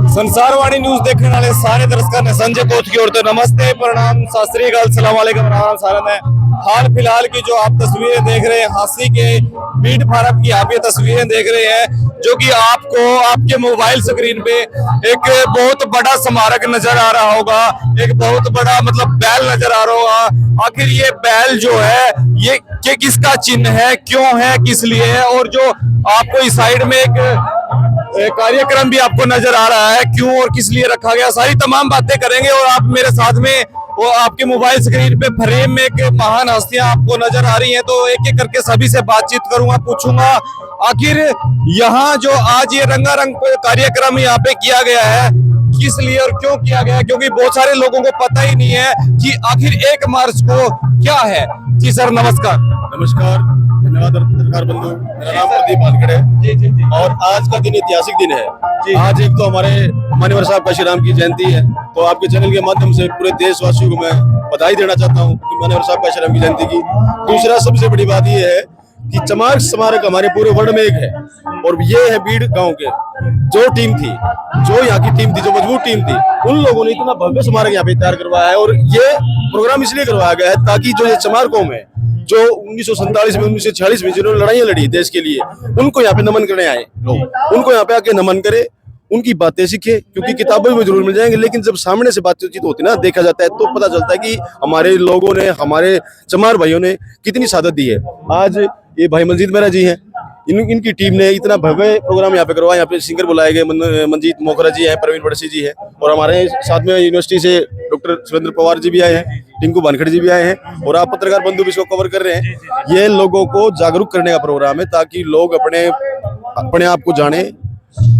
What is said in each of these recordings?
Sansarvani news देखने वाले सारे दर्शकों ने संजय कोत की ओर से नमस्ते, प्रणाम, सत श्री अकाल, सलाम वालेकुम सारा ने। हाल फिलहाल की जो आप तस्वीरें देख रहे हैं, हांसी के बीट फार्म की आप ये तस्वीरें देख रहे हैं, जो कि आपको आपके मोबाइल स्क्रीन पे एक बहुत बड़ा स्मारक नजर आ रहा होगा, एक बहुत बड़ा मतलब बैल नजर आ रहा होगा। आखिर ये बैल जो है ये किसका चिन्ह है, क्यों है, किस लिए है, और जो आपको इस साइड में एक कार्यक्रम भी आपको नजर आ रहा है, क्यों और किस लिए रखा गया, सारी तमाम बातें करेंगे। और आप मेरे साथ में वो आपके मोबाइल स्क्रीन पे फ्रेम में एक महान हस्तियां आपको नजर आ रही हैं, तो एक एक करके सभी से बातचीत करूंगा, पूछूंगा आखिर यहाँ जो आज ये रंगारंग कार्यक्रम यहाँ पे किया गया है किस लिए और क्यों किया गया है, क्योंकि बहुत सारे लोगों को पता ही नहीं है कि आखिर 1 मार्च को क्या है। जी सर नमस्कार। नमस्कार, धन्यवाद पत्रकार बंधु। मेरा नाम प्रदीप वानखेड़े है। जी। और आज का दिन ऐतिहासिक दिन है। आज एक तो हमारे मान्यवर साहब काशीराम की जयंती है, तो आपके चैनल के माध्यम से पूरे देशवासियों को मैं बधाई देना चाहता हूँ कि मान्यवर साहब काशीराम की जयंती की। दूसरा सबसे बड़ी बात यह है कि चमार स्मारक हमारे पूरे वर्ल्ड में एक है, और ये है बीड़ गांव के जो टीम थी, जो यहाँ की टीम थी, जो मजबूत टीम थी, उन लोगों ने इतना भव्य स्मारक यहाँ पे तैयार करवाया है। और ये प्रोग्राम इसलिए करवाया गया है ताकि जो ये चमार कौम है, जो 1947 में 1946 में जिन्होंने लड़ाइयाँ लड़ी देश के लिए, उनको यहाँ पे नमन करने आए लोग, उनको यहाँ पे आके नमन करे, उनकी बातें सीखे, क्योंकि किताबों में जरूर मिल जाएंगे, लेकिन जब सामने से बातचीत होती है ना, देखा जाता है, तो पता चलता है कि हमारे लोगों ने, हमारे चमार भाइयों ने कितनी सादत दी है। आज ये भाई मंजीत मेहरा जी हैं, इनकी टीम ने इतना भव्य प्रोग्राम यहाँ पे करवाया। यहाँ पे सिंगर बुलाए गए, मंजीत मोखरा जी हैं, प्रवीण बड़सी जी हैं, और हमारे साथ में यूनिवर्सिटी से डॉक्टर सुरेंद्र पवार जी भी आए हैं, टिंकू वानखेड़े जी भी आए हैं, और आप पत्रकार बंधु भी इसको कवर कर रहे हैं। ये लोगों को जागरूक करने का प्रोग्राम है ताकि लोग अपने आप को जाने,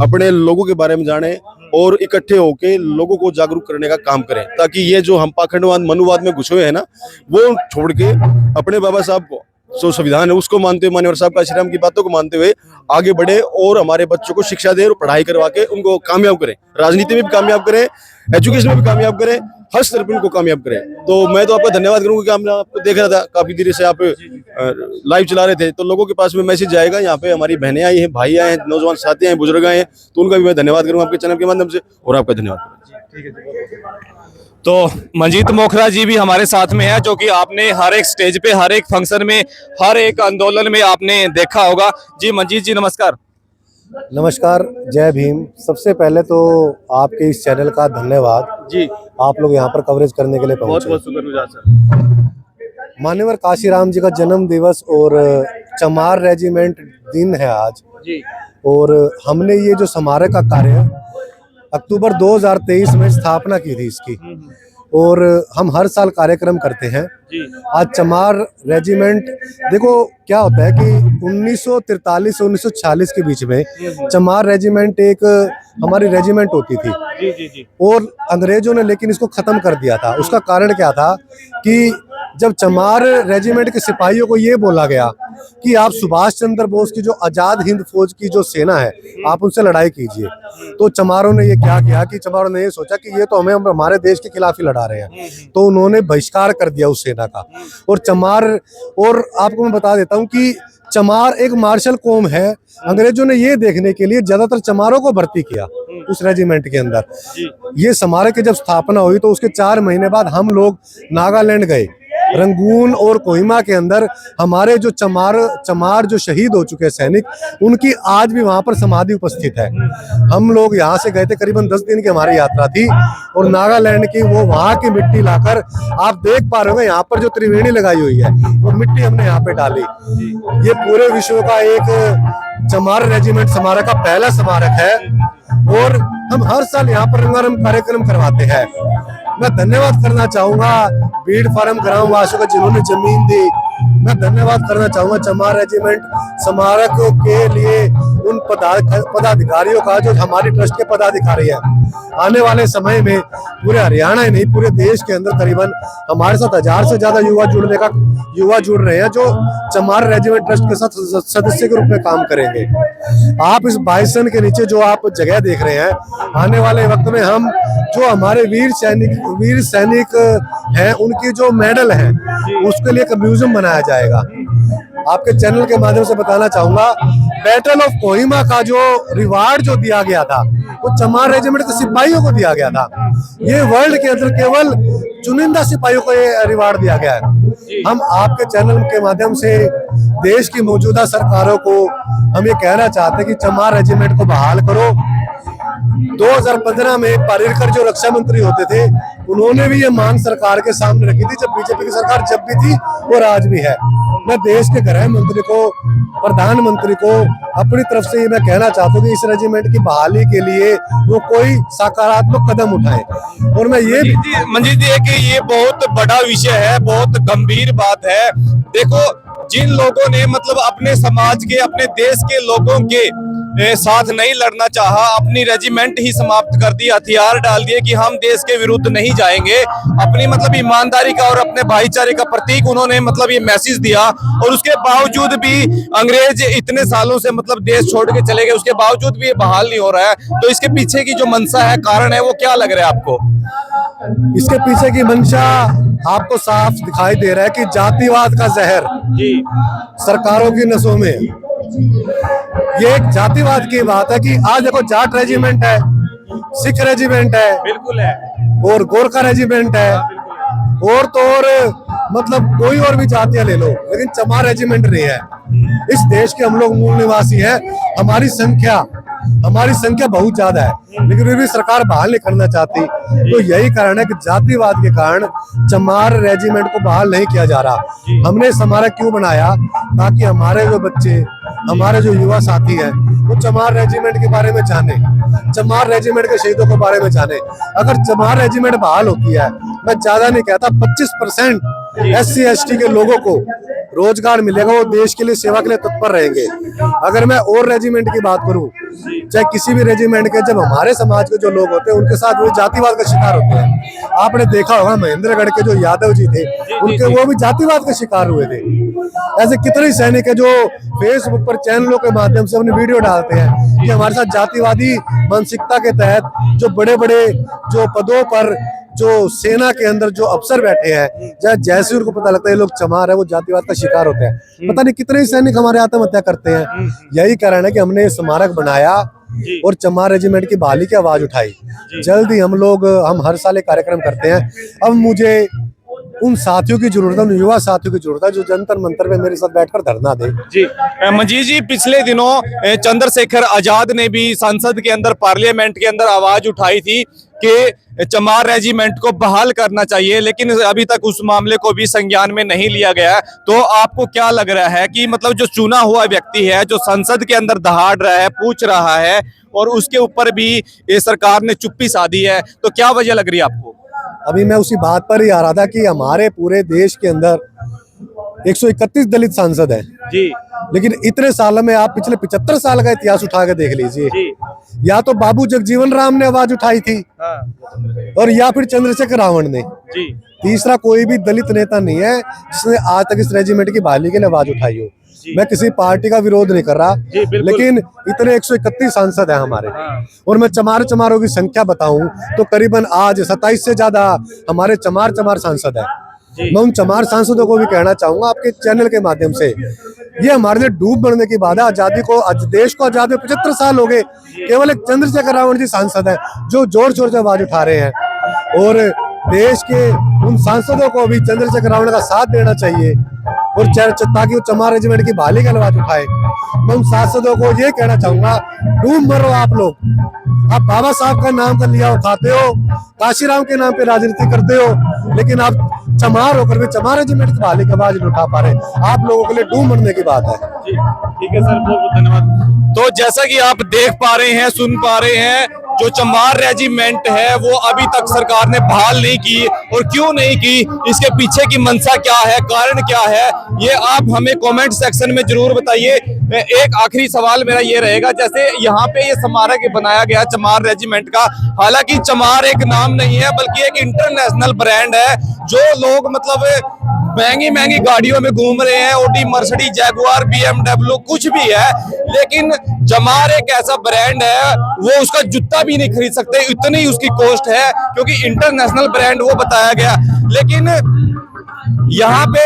अपने लोगों के बारे में जाने, और इकट्ठे होके लोगों को जागरूक करने का काम करें, ताकि ये जो हम पाखंडवाद मनुवाद में घुसे हुए हैं ना, वो छोड़ के अपने बाबा साहब को जो संविधान है उसको मानते हुए, मान्यवर साहब काशीराम की बातों को मानते हुए आगे बढ़े, और हमारे बच्चों को शिक्षा दे और पढ़ाई करवा के उनको कामयाब करें, राजनीति में भी कामयाब करें, एजुकेशन में भी कामयाब करें, हर स्तर पर उनको कामयाब करें। तो मैं तो आपका धन्यवाद करूंगा कि हमने आपको देख रहा था, काफी देर से आप लाइव चला रहे थे, तो लोगों के पास में मैसेज जाएगा। यहाँ पे हमारी बहनें आई हैं, भाई आए हैं, नौजवान साथी आए हैं, बुजुर्ग आए हैं, तो उनका भी मैं धन्यवाद करूंगा आपके चैनल के माध्यम से, और आपका धन्यवाद। तो मंजीत मोखरा जी भी हमारे साथ में है, जो कि आपने हर एक स्टेज पे, हर एक फंक्शन में, हर एक आंदोलन में आपने देखा होगा। जी मंजीत जी नमस्कार। नमस्कार, जय भीम। सबसे पहले तो आपके इस चैनल का धन्यवाद जी, आप लोग यहाँ पर कवरेज करने के लिए पहुंचे। बहुत बहुत शुक्रिया सर। मान्यवर काशीराम जी का जन्म दिवस और चमार रेजिमेंट दिन है आज जी, और हमने ये जो स्मारक का कार्य अक्टूबर 2023 में स्थापना की थी इसकी, और हम हर साल कार्यक्रम करते हैं जी। आज चमार रेजिमेंट, देखो क्या होता है कि 1943 से 1946 के बीच में चमार रेजिमेंट एक हमारी रेजिमेंट होती थी जी। और अंग्रेजों ने लेकिन इसको खत्म कर दिया था। उसका कारण क्या था कि जब चमार रेजिमेंट के सिपाहियों को ये बोला गया कि आप सुभाष चंद्र बोस की जो आजाद हिंद फौज की जो सेना है, आप उनसे लड़ाई कीजिए, तो चमारों ने ये क्या किया कि चमारों ने ये सोचा कि ये तो हमें हमारे देश के खिलाफ ही लड़ा रहे हैं, तो उन्होंने बहिष्कार कर दिया उस सेना का। और चमार, और आपको मैं बता देता हूँ कि चमार एक मार्शल कौम है। अंग्रेजों ने ये देखने के लिए ज्यादातर चमारों को भर्ती किया उस रेजिमेंट के अंदर। ये स्मारक की जब स्थापना हुई तो उसके 4 महीने बाद हम लोग नागालैंड गए, रंगून और कोहिमा के अंदर हमारे जो चमार जो शहीद हो चुके सैनिक, उनकी आज भी वहां पर समाधि उपस्थित है। हम लोग यहाँ से गए थे, करीबन 10 दिन की हमारी यात्रा थी, और नागालैंड की वो वहां की मिट्टी लाकर, आप देख पा रहे हो यहाँ पर जो त्रिवेणी लगाई हुई है, वो मिट्टी हमने यहाँ पे डाली। ये पूरे विश्व का एक चमार रेजिमेंट स्मारक का पहला स्मारक है, और हम हर साल यहाँ पर रंगारंग कार्यक्रम करवाते हैं। मैं धन्यवाद करना चाहूंगा बीड़ फार्म ग्राम वासियों का जिन्होंने जमीन दी। मैं धन्यवाद करना चाहूंगा चमार रेजिमेंट स्मारक के लिए उन पदाधिकारियों का जो हमारी ट्रस्ट के पदाधिकारी हैं। आने वाले समय में पूरे हरियाणा ही नहीं, पूरे देश के अंदर करीबन हमारे साथ 1000 से ज्यादा युवा जुड़ रहे हैं, जो चमार रेजिमेंट ट्रस्ट के साथ सदस्य के रूप में काम करेंगे। आप इस बाइसन के नीचे जो आप जगह देख रहे हैं, आने वाले वक्त में हम जो हमारे वीर सैनिक हैं, उनकी जो मेडल है, उसके लिए एक म्यूजियम बनाया जाएगा। आपके चैनल के माध्यम से बताना चाहूंगा, बैटल ऑफ कोहिमा का जो रिवार्ड जो दिया गया था वो चमार रेजिमेंट के सिपाहियों को दिया गया था। ये वर्ल्ड के अंदर केवल चुनिंदा सिपाहियों को ये रिवार्ड दिया गया है। हम आपके चैनल के माध्यम से देश की मौजूदा सरकारों को हम ये कहना चाहते हैं कि चमार रेजिमेंट को बहाल करो। 2015 में पारिकर जो रक्षा मंत्री होते थे, उन्होंने भी ये मांग सरकार के सामने रखी थी, जब बीजेपी की सरकार जब भी थी और आज भी है। मैं देश के गृह मंत्री को, प्रधानमंत्री को अपनी तरफ से ये मैं कहना चाहता हूँ कि इस रेजिमेंट की बहाली के लिए वो कोई सकारात्मक कदम उठाए। और मैं ये मंजीत जी कि ये बहुत बड़ा विषय है, बहुत गंभीर बात है। देखो, जिन लोगों ने मतलब अपने समाज के, अपने देश के लोगों के साथ नहीं लड़ना चाहा, अपनी रेजिमेंट ही समाप्त कर दी, हथियार डाल दिए कि हम देश के विरुद्ध नहीं जाएंगे, अपनी मतलब ईमानदारी का और अपने भाईचारे का प्रतीक उन्होंने मतलब ये मैसेज दिया, और उसके बावजूद भी अंग्रेज इतने सालों से मतलब देश छोड़ के चले गए, उसके बावजूद भी ये बहाल नहीं हो रहा है। तो इसके पीछे की जो मंशा है, कारण है, वो क्या लग रहा है आपको? इसके पीछे की मंशा आपको साफ दिखाई दे रहा है कि जातिवाद का जहर सरकारों की नसों में। ये एक जातिवाद की बात है कि आज देखो, जाट रेजिमेंट है, सिख रेजिमेंट है, बिल्कुल है, और गोरखा रेजिमेंट है, और तो और मतलब कोई और भी जातियां ले लो, लेकिन चमार रेजिमेंट नहीं है। इस देश के हम लोग मूल निवासी हैं, हमारी संख्या बहुत ज्यादा है, लेकिन फिर भी सरकार बहाल नहीं करना चाहती। तो यही कारण है कि जातिवाद के कारण चमार रेजिमेंट को बहाल नहीं किया जा रहा। हमने स्मारक क्यों बनाया? ताकि हमारे जो बच्चे, हमारे जो युवा साथी हैं, वो चमार रेजिमेंट के बारे में जाने, चमार रेजिमेंट के शहीदों के बारे में जाने। अगर चमार रेजिमेंट बहाल होती है, मैं ज्यादा नहीं कहता, 25% SC ST के लोगों को रोजगार मिलेगा, वो देश के लिए, सेवा के लिए तत्पर रहेंगे। अगर मैं और रेजिमेंट की बात करूं, चाहे किसी भी रेजिमेंट के, जब हमारे समाज के जो लोग होते हैं उनके साथ वो जातिवाद का शिकार होते हैं। आपने देखा होगा महेंद्रगढ़ के जो यादव जी थे, उनके वो भी जातिवाद के शिकार हुए थे। ऐसे कितने सैनिक है जो फेसबुक पर चैनलों के माध्यम से अपनी वीडियो डालते हैं कि हमारे साथ जातिवादी मानसिकता के तहत जो बड़े बड़े जो पदों पर, जो सेना के अंदर जो अफसर बैठे हैं, जैसे उनको पता लगता है लोग चमार है, वो जातिवाद का शिकार होते हैं। पता नहीं कितने ही सैनिक हमारे आत्महत्या करते हैं। यही कारण है कि हमने ये स्मारक बनाया और चमार रेजिमेंट की बहाली की आवाज उठाई। जल्द ही हम हर साल एक कार्यक्रम करते हैं। अब मुझे उन साथियों की जरूरत है, उन युवा साथियों की जरूरत है जो जंतर मंतर पे मेरे साथ बैठकर धरना दे। जी मंजीत जी, पिछले दिनों चंद्रशेखर आजाद ने भी संसद के अंदर, पार्लियामेंट के अंदर आवाज उठाई थी कि चमार रेजिमेंट को बहाल करना चाहिए, लेकिन अभी तक उस मामले को भी संज्ञान में नहीं लिया गया। तो आपको क्या लग रहा है कि मतलब जो चुना हुआ व्यक्ति है, जो संसद के अंदर दहाड़ रहा है, पूछ रहा है, और उसके ऊपर भी ये सरकार ने चुप्पी साधी है, तो क्या वजह लग रही है आपको? अभी मैं उसी बात पर ही आ रहा था कि हमारे पूरे देश के अंदर 131 दलित सांसद हैं जी, लेकिन इतने सालों में आप पिछले 75 साल का इतिहास उठा के देख लीजिए। या तो बाबू जगजीवन राम ने आवाज उठाई थी, और या फिर चंद्रशेखर रावण ने जी। तीसरा कोई भी दलित नेता नहीं है जिसने आज तक इस रेजिमेंट की बहाली के लिए आवाज उठाई हो। मैं किसी पार्टी का विरोध नहीं कर रहा, लेकिन इतने 131 सांसद हैं हमारे। और मैं चमारों की संख्या बताऊं तो करीबन आज 27 से ज्यादा हमारे चमार सांसद हैं। मैं उन चमार सांसदों को भी कहना चाहूंगा आपके चैनल के माध्यम से, ये हमारे लिए डूब बनने की बात है। आजादी को, देश को आजाद 75 साल हो गए, केवल एक चंद्रशेखर रावण जी सांसद हैं जो जोर शोर से आवाज उठा रहे हैं। और देश के उन सांसदों को भी चंद्रशेखर रावण का साथ देना चाहिए, और ताकि वो चमार रेजिमेंट की बहाली की आवाज उठाए। मैं उन सांसदों को ये कहना चाहूंगा, डूब मरो आप लोग। आप बाबा साहब का नाम कर लिया हो, खाते हो, काशीराम के नाम पे राजनीति करते हो, लेकिन आप चमार होकर भी चमार रेजिमेंट की बहाली की आवाज नहीं उठा पा रहे। आप लोगों के लिए डूब मरने की बात है। ठीक है सर, बहुत बहुत धन्यवाद। तो जैसा कि आप देख पा रहे हैं, सुन पा रहे हैं, जो चमार रेजिमेंट है वो अभी तक सरकार ने बहाल नहीं की, और क्यों नहीं की, इसके पीछे की मंशा क्या है, कारण क्या है, ये आप हमें कमेंट सेक्शन में जरूर बताइए। एक आखिरी सवाल मेरा ये रहेगा, जैसे यहाँ पे ये स्मारक बनाया गया चमार रेजिमेंट का, हालांकि चमार एक नाम नहीं है बल्कि एक इंटरनेशनल ब्रांड है। जो लोग मतलब महंगी गाड़ियों में घूम रहे हैं, ऑडी, मर्सिडीज, जैगुआर, BMW कुछ भी है, लेकिन चमार एक ऐसा ब्रांड है, वो उसका जूता भी नहीं खरीद सकते, इतनी उसकी कॉस्ट है, क्योंकि इंटरनेशनल ब्रांड वो बताया गया। लेकिन यहाँ पे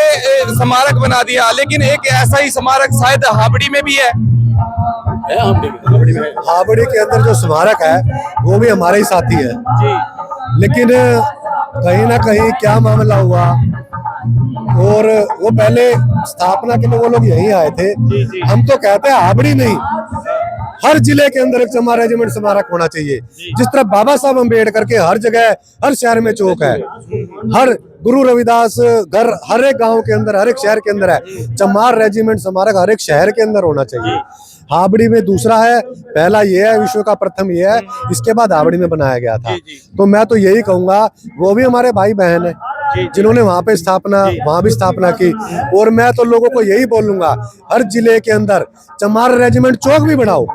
स्मारक बना दिया, लेकिन एक ऐसा ही स्मारक शायद हावड़ी में भी है। हावड़ी के अंदर जो स्मारक है वो भी हमारे ही साथी है जी लेकिन कहीं ना कहीं क्या मामला हुआ, और वो पहले स्थापना के लिए वो लोग यहीं आए थे। हम तो कहते हैं हावड़ी नहीं, हर जिले के अंदर एक चमार रेजिमेंट स्मारक होना चाहिए। जिस तरह बाबा साहब अम्बेडकर के हर जगह हर शहर में चौक है, हर गुरु रविदास घर हर एक गांव के अंदर हर एक शहर के अंदर है, चमार रेजिमेंट स्मारक हर एक शहर के अंदर होना चाहिए। हावड़ी में दूसरा है, पहला ये है, विश्व का प्रथम ये है, इसके बाद हावड़ी में बनाया गया था। तो मैं तो यही कहूंगा, वो भी हमारे भाई बहन है जिन्होंने वहां पे स्थापना वहां भी स्थापना की, और मैं तो लोगों को यही बोलूंगा हर जिले के अंदर चमार रेजिमेंट चौक भी बनाओ।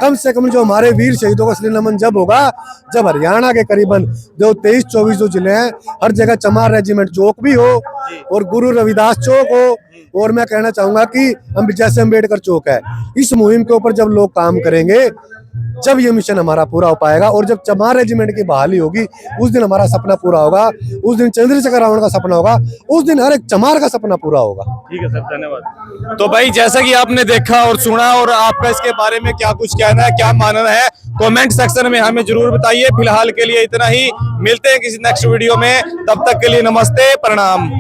कम से कम जो हमारे वीर शहीदों का श्री नमन जब होगा जब हरियाणा के करीबन जो 23-24 जो जिले हैं हर जगह चमार रेजिमेंट चौक भी हो और गुरु रविदास चौक हो। और मैं कहना चाहूंगा कि हम जैसे अम्बेडकर चौक है, इस मुहिम के ऊपर जब लोग काम करेंगे जब ये मिशन हमारा पूरा हो पाएगा, और जब चमार रेजिमेंट की बहाली होगी उस दिन हमारा सपना पूरा होगा, उस दिन चंद्रशेखर रावण का सपना होगा, उस दिन हर एक चमार का सपना पूरा होगा। ठीक है सर, धन्यवाद। तो भाई जैसा कि आपने देखा और सुना, और आपका इसके बारे में क्या कुछ कहना है, क्या मानना है, कमेंट सेक्शन में हमें जरूर बताइए। फिलहाल के लिए इतना ही, मिलते हैं किसी नेक्स्ट वीडियो में, तब तक के लिए नमस्ते, प्रणाम।